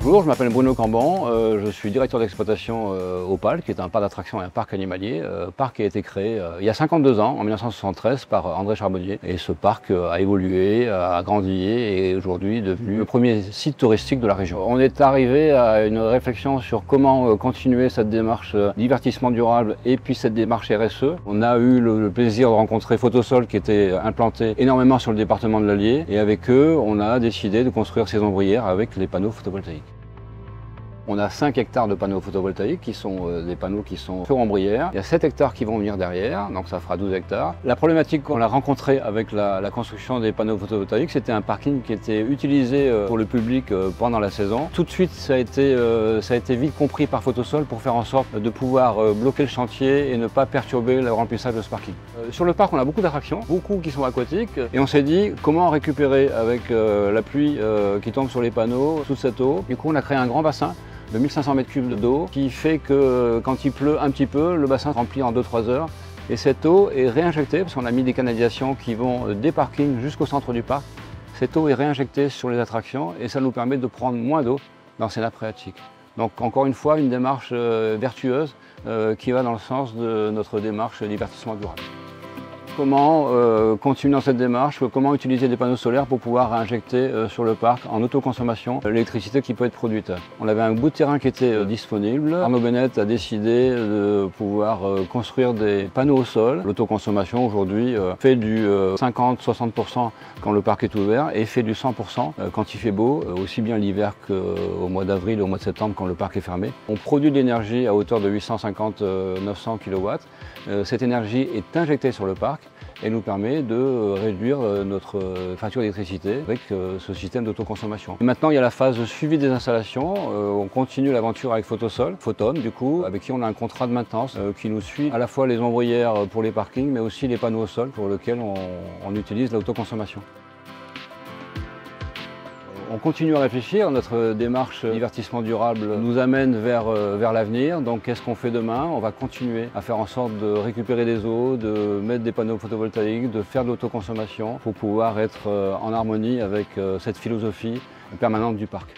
Bonjour, je m'appelle Bruno Cambon, je suis directeur d'exploitation au PAL, qui est un parc d'attractions et un parc animalier. Parc qui a été créé il y a 52 ans, en 1973, par André Charbonnier. Et ce parc a évolué, a grandi et est aujourd'hui devenu le premier site touristique de la région. On est arrivé à une réflexion sur comment continuer cette démarche divertissement durable et puis cette démarche RSE. On a eu le plaisir de rencontrer Photosol qui était implanté énormément sur le département de l'Allier et avec eux, on a décidé de construire ces ombrières avec les panneaux photovoltaïques. On a 5 hectares de panneaux photovoltaïques qui sont des panneaux qui sont sur ombrière. Il y a 7 hectares qui vont venir derrière, donc ça fera 12 hectares. La problématique qu'on a rencontrée avec la construction des panneaux photovoltaïques, c'était un parking qui était utilisé pour le public pendant la saison. Tout de suite, ça a été vite compris par Photosol pour faire en sorte de pouvoir bloquer le chantier et ne pas perturber le remplissage de ce parking. Sur le parc, on a beaucoup d'attractions, beaucoup qui sont aquatiques, et on s'est dit comment récupérer avec la pluie qui tombe sur les panneaux toute cette eau. Du coup, on a créé un grand bassin de 1500 m3 d'eau qui fait que quand il pleut un petit peu, le bassin se remplit en 2-3 heures et cette eau est réinjectée parce qu'on a mis des canalisations qui vont des parkings jusqu'au centre du parc. Cette eau est réinjectée sur les attractions et ça nous permet de prendre moins d'eau dans ces nappes phréatiques. Donc encore une fois, une démarche vertueuse qui va dans le sens de notre démarche divertissement durable. Comment continuer dans cette démarche, comment utiliser des panneaux solaires pour pouvoir injecter sur le parc en autoconsommation l'électricité qui peut être produite. On avait un bout de terrain qui était disponible. Arnaud Bennett a décidé de pouvoir construire des panneaux au sol. L'autoconsommation aujourd'hui fait du 50-60% quand le parc est ouvert et fait du 100% quand il fait beau, aussi bien l'hiver qu'au mois d'avril et au mois de septembre quand le parc est fermé. On produit de l'énergie à hauteur de 850-900 kW. Cette énergie est injectée sur le parc et nous permet de réduire notre facture d'électricité avec ce système d'autoconsommation. Maintenant, il y a la phase de suivi des installations. On continue l'aventure avec Photosol, Photon du coup, avec qui on a un contrat de maintenance qui nous suit à la fois les ombrières pour les parkings, mais aussi les panneaux au sol pour lesquels on utilise l'autoconsommation. On continue à réfléchir, notre démarche divertissement durable nous amène vers l'avenir. Donc qu'est-ce qu'on fait demain? On va continuer à faire en sorte de récupérer des eaux, de mettre des panneaux photovoltaïques, de faire de l'autoconsommation pour pouvoir être en harmonie avec cette philosophie permanente du parc.